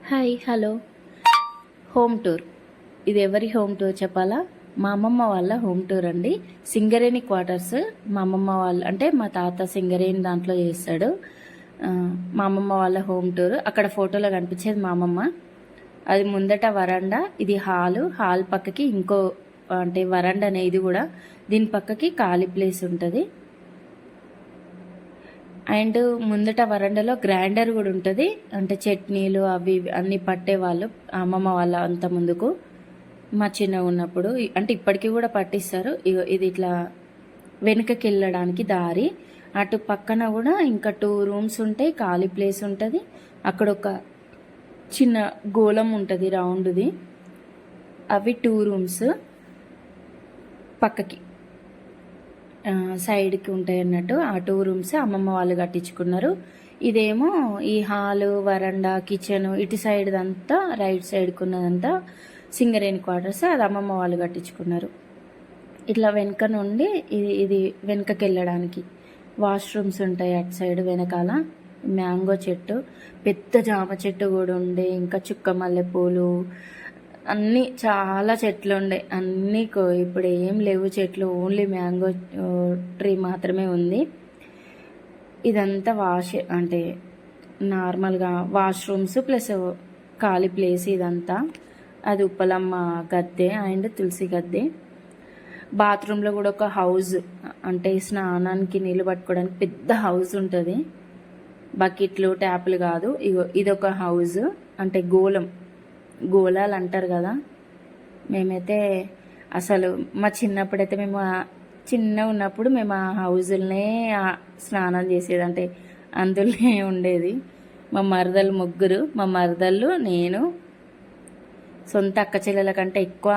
Hi hello. Home tour. ఇది ఎవరి home tour చెప్పాలా? మా అమ్మమ్మ వాళ్ళ హోమ్ టూర్ అండి. సింగరేణి క్వార్టర్స్. మా అమ్మమ్మ వాళ్ళు అంటే మా తాత సింగరేణి దాంట్లో చేస్తాడు. మా అమ్మమ్మ వాళ్ళ హోమ్ టూర్. అక్కడ ఫోటోలో కనిపించేది మా అమ్మమ్మ. అది ముందట వరండా, ఇది హాల్ పక్కకి ఇంకో అంటే వరండా అనేది కూడా, దీని పక్కకి ఖాళీ ప్లేస్ ఉంటుంది. అండ్ ముందట వరండాలో గ్రైండర్ కూడా ఉంటుంది. అంటే చట్నీలు అవి అన్నీ పట్టేవాళ్ళు అమ్మమ్మ వాళ్ళ అంత ముందుకు, మా చిన్నగా ఉన్నప్పుడు. అంటే ఇప్పటికీ కూడా పట్టిస్తారు. ఇది ఇట్లా వెనుకకి వెళ్ళడానికి దారి. అటు పక్కన కూడా ఇంకా 2 రూమ్స్ ఉంటాయి, ఖాళీ ప్లేస్ ఉంటుంది. అక్కడ ఒక చిన్న గోళం ఉంటుంది రౌండ్ది. అవి 2 రూమ్స్ పక్కకి సైడ్కి ఉంటాయి అన్నట్టు. ఆ 2 రూమ్స్ అమ్మమ్మ వాళ్ళు కట్టించుకున్నారు. ఇదేమో ఈ హాలు, వరండా, కిచెన్ ఇటు సైడ్ అంతా రైట్ సైడ్కి ఉన్నదంతా సింగరేణి క్వార్టర్స్. అది అమ్మమ్మ వాళ్ళు కట్టించుకున్నారు. ఇట్లా వెనక నుండి ఇది వెనకకి వెళ్ళడానికి వాష్రూమ్స్ ఉంటాయి. అటు సైడ్ వెనకాల మ్యాంగో చెట్టు, పెద్ద జామ చెట్టు కూడా ఉండే, ఇంకా చుక్క మల్లెపూలు, అన్నీ చాలా చెట్లు ఉండే. అన్నీ ఇప్పుడు ఏం లేవు చెట్లు, ఓన్లీ మ్యాంగో ట్రీ మాత్రమే ఉంది. ఇదంతా అంటే నార్మల్గా వాష్రూమ్స్ ప్లస్ ఖాళీ ప్లేస్ ఇదంతా. అది ఉప్పలమ్మ గద్దె అండ్ తులసి గద్దె. బాత్రూంలో కూడా ఒక హౌస్, అంటే స్నానానికి నీళ్ళు పట్టుకోవడానికి పెద్ద హౌస్ ఉంటుంది. బకెట్లు ట్యాప్లు కాదు, ఇదొక హౌస్. అంటే గోళాలు అంటారు కదా. మేమైతే అసలు మా చిన్నప్పుడైతే మేము చిన్నగా ఉన్నప్పుడు మేము ఆ హౌజులనే స్నానాలు చేసేది. అంటే అందులోనే ఉండేది. మా మరదలు ముగ్గురు, మా మరదళ్ళు, నేను, సొంత అక్క చెల్లెల కంటే ఎక్కువ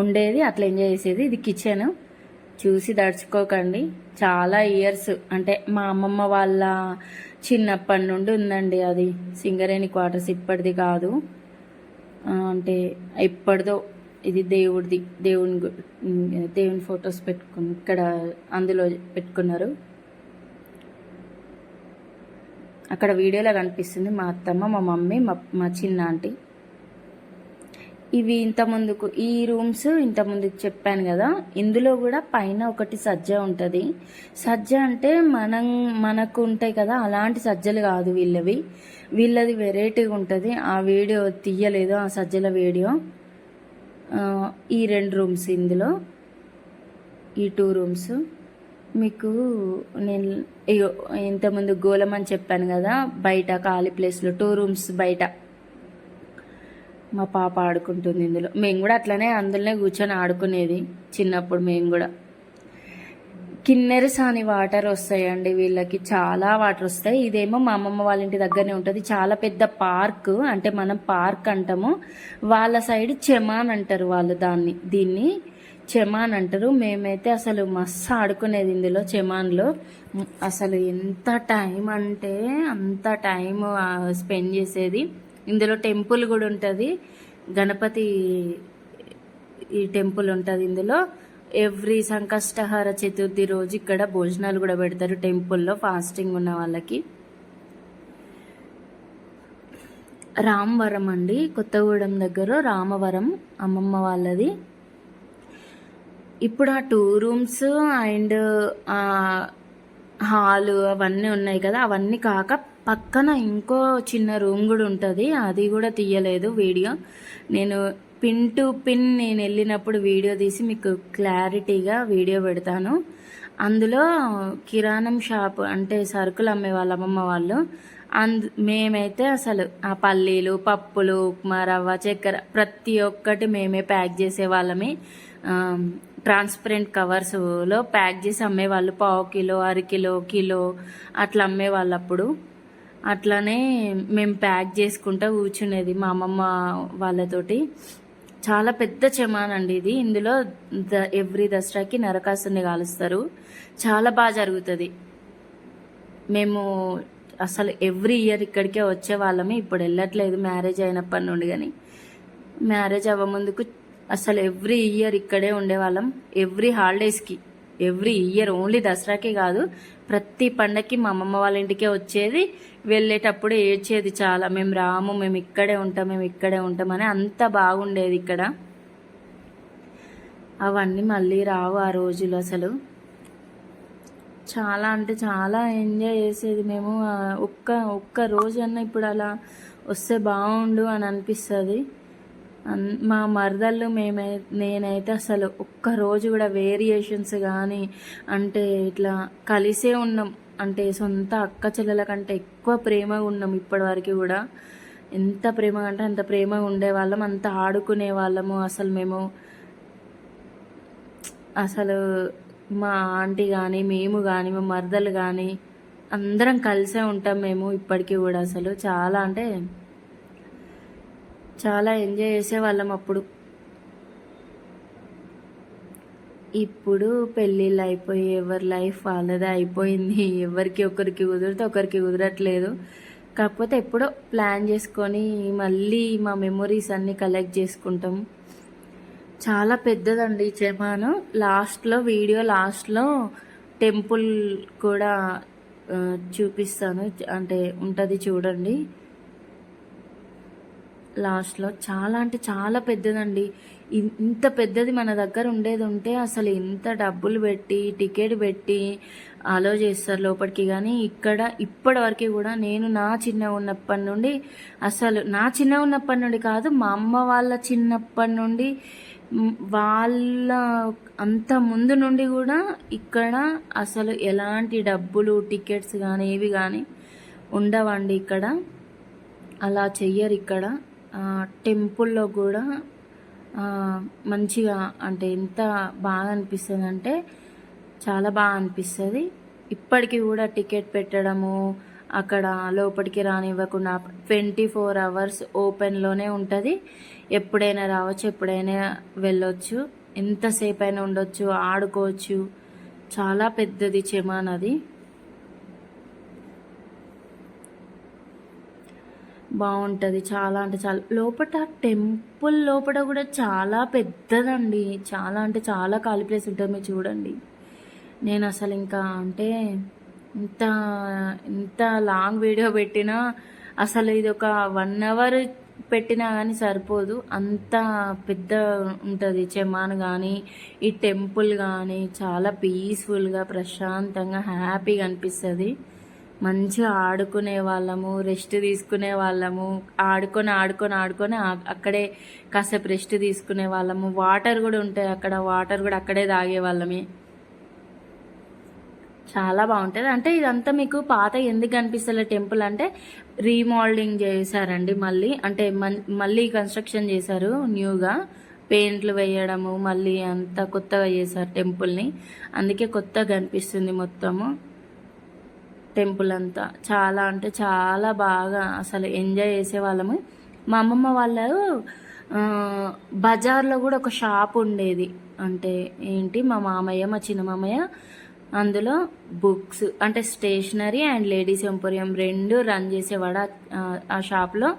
ఉండేది. అట్లా ఎంజాయ్ చేసేది. ఇది కిచెన్. చూసి దడుచుకోకండి, చాలా ఇయర్స్ అంటే మా అమ్మమ్మ వాళ్ళ చిన్నప్పటి నుండి ఉందండి. అది సింగరేణి క్వార్టర్స్, ఇప్పటిది కాదు. అంటే ఇప్పటిదో. ఇది దేవుని ఫొటోస్ పెట్టుకుని ఇక్కడ అందులో పెట్టుకున్నారు. అక్కడ వీడియోలో కనిపిస్తుంది మా అత్తమ్మ, మా మమ్మీ, మా చిన్న ఆంటీ. ఇవి ఇంతకుముందుకు ఈ రూమ్స్ ఇంతకుముందుకు చెప్పాను కదా. ఇందులో కూడా పైన ఒకటి సజ్జ ఉంటుంది. సజ్జ అంటే మనకు ఉంటాయి కదా, అలాంటి సజ్జలు కాదు వీళ్ళది వెరైటీగా ఉంటుంది. ఆ వీడియో తీయలేదు, ఆ సజ్జల వీడియో. ఈ 2 రూమ్స్ ఇందులో, ఈ 2 రూమ్స్. మీకు నేను ఇంతకుముందు గోళం అని చెప్పాను కదా, బయట ఖాళీ ప్లేస్లో 2 రూమ్స్ బయట మా పాప ఆడుకుంటుంది. ఇందులో మేము కూడా అట్లనే అందులోనే కూర్చొని ఆడుకునేది చిన్నప్పుడు. మేము కూడా కిన్నెరసాని వాటర్ వస్తాయండి వీళ్ళకి, చాలా వాటర్ వస్తాయి. ఇదేమో మా అమ్మమ్మ వాళ్ళ ఇంటి దగ్గరనే ఉంటుంది. చాలా పెద్ద పార్క్, అంటే మనం పార్క్ అంటాము, వాళ్ళ సైడ్ చెమాన్ అంటారు వాళ్ళు. దీన్ని చెమాన్ అంటారు. మేమైతే అసలు మస్తు ఆడుకునేది ఇందులో చెమాన్లో. అసలు ఎంత టైం అంటే అంత టైం స్పెండ్ చేసేది. ఇందులో టెంపుల్ కూడా ఉంటుంది, గణపతి ఈ టెంపుల్ ఉంటుంది ఇందులో. ఎవ్రీ సంకష్టహార చతుర్థి రోజు ఇక్కడ భోజనాలు కూడా పెడతారు టెంపుల్లో, ఫాస్టింగ్ ఉన్న వాళ్ళకి. రామవరం అండి, కొత్తగూడెం దగ్గర రామవరం అమ్మమ్మ వాళ్ళది. ఇప్పుడు ఆ 2 రూమ్స్ అండ్ హాలు అవన్నీ ఉన్నాయి కదా, అవన్నీ కాక పక్కన ఇంకో చిన్న రూమ్ కూడా ఉంటుంది. అది కూడా తీయలేదు వీడియో. నేను పిన్ టు పిన్ నేను వెళ్ళినప్పుడు వీడియో తీసి మీకు క్లారిటీగా వీడియో పెడతాను. అందులో కిరాణం షాప్, అంటే సరుకులు అమ్మే వాళ్ళ అమ్మమ్మ వాళ్ళు. మేమైతే అసలు ఆ పల్లీలు, పప్పులు, ఉప్మా రవ్వ, చక్కెర ప్రతి ఒక్కటి మేమే ప్యాక్ చేసేవాళ్ళమే. ట్రాన్స్పరెంట్ కవర్స్లో ప్యాక్ చేసి అమ్మేవాళ్ళు. 1/2 కిలో, 1/2 కిలో, కిలో అట్లా అమ్మేవాళ్ళు అప్పుడు. అట్లానే మేము ప్యాక్ చేసుకుంటూ కూర్చునేది మా అమ్మమ్మ వాళ్ళతోటి. చాలా పెద్ద చెమాన్ అండి ఇది. ఇందులో ఎవ్రీ దసరాకి నరకాసుని కాలుస్తారు. చాలా బాగా జరుగుతుంది. మేము అసలు ఎవ్రీ ఇయర్ ఇక్కడికే వచ్చేవాళ్ళమే. ఇప్పుడు వెళ్ళట్లేదు మ్యారేజ్ అయినప్పటి నుండి. కానీ మ్యారేజ్ అవ్వముందుకు అసలు ఎవ్రీ ఇయర్ ఇక్కడే ఉండేవాళ్ళం. ఎవ్రీ హాలిడేస్కి ఎవ్రీ ఇయర్, ఓన్లీ దసరాకే కాదు, ప్రతి పండగకి మా అమ్మమ్మ వాళ్ళ ఇంటికే వచ్చేది. వెళ్ళేటప్పుడు ఏడ్చేది చాలా, మేము రాము, మేము ఇక్కడే ఉంటాం, మేము ఇక్కడే ఉంటామని. అంత బాగుండేది ఇక్కడ. అవన్నీ మళ్ళీ రావు ఆ రోజులు. అసలు చాలా అంటే చాలా ఎంజాయ్ చేసేది మేము. ఒక్క రోజు అన్న ఇప్పుడు అలా వస్తే బాగుండు అని అనిపిస్తుంది. మా మరదళ్ళు నేనైతే అసలు ఒక్కరోజు కూడా వేరియేషన్స్ కానీ, అంటే ఇట్లా కలిసే ఉన్నాం. అంటే సొంత అక్క చెల్లెల కంటే ఎక్కువ ప్రేమగా ఉన్నాం ఇప్పటివరకు కూడా. ఎంత ప్రేమగా అంటే అంత ప్రేమగా ఉండేవాళ్ళం, అంత ఆడుకునే వాళ్ళము. అసలు మేము అసలు మా ఆంటీ కానీ, మేము కానీ, మా మరదలు కానీ అందరం కలిసే ఉంటాం మేము ఇప్పటికీ కూడా. అసలు చాలా అంటే చాలా ఎంజాయ్ చేసేవాళ్ళం అప్పుడు. ఇప్పుడు పెళ్ళిళ్ళు అయిపోయి ఎవరి లైఫ్ వాళ్ళదే అయిపోయింది. ఎవరికి ఒకరికి కుదిరితే ఒకరికి కుదరట్లేదు. కాకపోతే ఎప్పుడో ప్లాన్ చేసుకొని మళ్ళీ మా మెమొరీస్ అన్నీ కలెక్ట్ చేసుకుంటాం. చాలా పెద్దదండి చెమాను. వీడియో లాస్ట్లో టెంపుల్ కూడా చూపిస్తాను, అంటే ఉంటుంది చూడండి లాస్ట్లో. చాలా అంటే చాలా పెద్దదండి. ఇంత పెద్దది మన దగ్గర ఉండేది ఉంటే అసలు ఎంత డబ్బులు పెట్టి టికెట్ పెట్టి అలో చేస్తారు లోపలికి. కానీ ఇక్కడ ఇప్పటి వరకు కూడా నేను నా చిన్న ఉన్నప్పటి నుండి కాదు, మా అమ్మ వాళ్ళ చిన్నప్పటి నుండి, వాళ్ళ అంత ముందు నుండి కూడా ఇక్కడ అసలు ఎలాంటి డబ్బులు టికెట్స్ కానీ ఏవి కానీ ఉండవండి. ఇక్కడ అలా చెయ్యరు. ఇక్కడ టెంపుల్లో కూడా మంచిగా, అంటే ఎంత బాగా అనిపిస్తుంది అంటే చాలా బాగా అనిపిస్తుంది. ఇప్పటికీ కూడా టికెట్ పెట్టడము, అక్కడ లోపలికి రానివ్వకుండా 24 hours ఓపెన్లోనే ఉంటుంది. ఎప్పుడైనా రావచ్చు, ఎప్పుడైనా వెళ్ళొచ్చు, ఎంతసేపు అయినా ఉండొచ్చు, ఆడుకోవచ్చు. చాలా పెద్దది చెమాన్ అది. బాగుంటుంది చాలా అంటే చాలా. లోపల టెంపుల్ లోపల కూడా చాలా పెద్దదండి. చాలా అంటే చాలా ఖాళీ ప్లేస్ ఉంటుంది. మీరు చూడండి. నేను అసలు ఇంకా అంటే ఇంత ఇంత లాంగ్ వీడియో పెట్టినా అసలు ఇది ఒక 1 hour పెట్టినా కానీ సరిపోదు. అంత పెద్ద ఉంటుంది చెమాన్ కానీ, ఈ టెంపుల్ కానీ. చాలా పీస్ఫుల్గా, ప్రశాంతంగా, హ్యాపీగా అనిపిస్తుంది. మంచిగా ఆడుకునే వాళ్ళము, రెస్ట్ తీసుకునే వాళ్ళము. ఆడుకొని అక్కడే కాసేపు రెస్ట్ తీసుకునే వాళ్ళము. వాటర్ కూడా ఉంటాయి అక్కడ, వాటర్ కూడా అక్కడే తాగే వాళ్ళమే. చాలా బాగుంటుంది. అంటే ఇదంతా మీకు పాత ఎందుకు కనిపిస్తలే టెంపుల్ అంటే రీమోడలింగ్ చేశారండి మళ్ళీ. అంటే మళ్ళీ కన్స్ట్రక్షన్ చేశారు న్యూగా, పెయింట్లు వేయడము, మళ్ళీ అంతా కొత్తగా చేశారు టెంపుల్ని. అందుకే కొత్తగా కనిపిస్తుంది మొత్తము టెంపుల్ అంతా. చాలా అంటే చాలా బాగా అసలు ఎంజాయ్ చేసేవాళ్ళము. మా అమ్మమ్మ వాళ్ళు బజార్లో కూడా ఒక షాప్ ఉండేది. అంటే ఏంటి, మా మామయ్య, మా చిన్న మామయ్య అందులో బుక్స్, అంటే stationery and ladies emporium 2 run చేసేవాడు ఆ షాప్లో.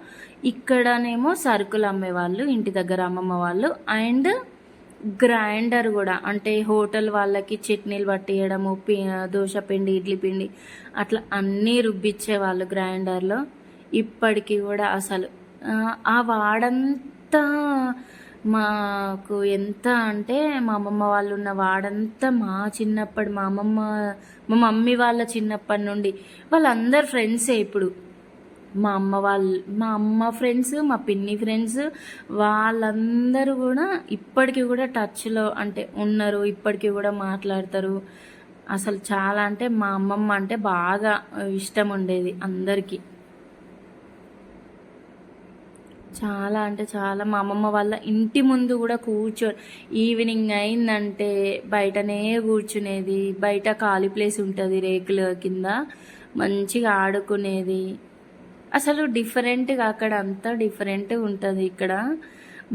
ఇక్కడనేమో సరుకులు అమ్మేవాళ్ళు ఇంటి దగ్గర అమ్మమ్మ వాళ్ళు. అండ్ గ్రైండర్ కూడా, అంటే హోటల్ వాళ్ళకి చట్నీలు పట్టియడము, దోశ పిండి, ఇడ్లీ పిండి అట్లా అన్నీ రుబ్బిచ్చేవాళ్ళు గ్రైండర్లో. ఇప్పటికీ కూడా అసలు ఆ వాడంతా మాకు ఎంత అంటే, మా అమ్మమ్మ వాళ్ళు ఉన్న వాడంతా మా చిన్నప్పటి, మా మమ్మీ వాళ్ళ చిన్నప్పటి నుండి వాళ్ళందరు ఫ్రెండ్సే ఇప్పుడు. మా అమ్మ ఫ్రెండ్స్, మా పిన్ని ఫ్రెండ్స్, వాళ్ళందరూ కూడా ఇప్పటికీ కూడా టచ్లో అంటే ఉన్నారు. ఇప్పటికీ కూడా మాట్లాడతారు. అసలు చాలా అంటే మా అమ్మమ్మ అంటే బాగా ఇష్టం ఉండేది అందరికీ. చాలా అంటే చాలా. మా అమ్మమ్మ వాళ్ళ ఇంటి ముందు కూడా ఈవినింగ్ అయిందంటే బయటనే కూర్చునేది. బయట ఖాళీ ప్లేస్ ఉంటుంది రేకుల కింద, మంచిగా ఆడుకునేది. అసలు డిఫరెంట్గా అక్కడ అంతా డిఫరెంట్ ఉంటుంది. ఇక్కడ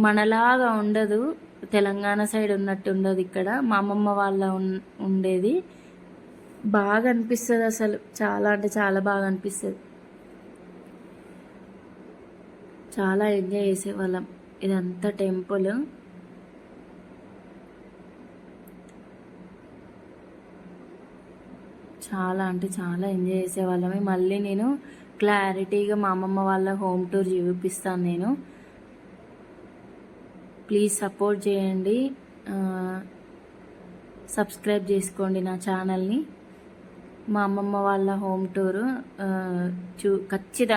మనలాగా ఉండదు, తెలంగాణ సైడ్ ఉన్నట్టు ఉండదు ఇక్కడ. మా అమ్మమ్మ వాళ్ళ ఉండేది. బాగా అనిపిస్తుంది అసలు. చాలా అంటే చాలా బాగా అనిపిస్తుంది. చాలా ఎంజాయ్ చేసేవాళ్ళం. ఇదంతా టెంపుల్. చాలా అంటే చాలా ఎంజాయ్ చేసేవాళ్ళమే. మళ్ళీ నేను క్లారిటీగా మా అమ్మమ్మ వాళ్ళ హోమ్ టూర్ చూపిస్తాను నేను. ప్లీజ్ సపోర్ట్ చేయండి, సబ్స్క్రైబ్ చేసుకోండి నా ఛానల్ని. మా అమ్మమ్మ వాళ్ళ హోమ్ టూరు ఖచ్చితంగా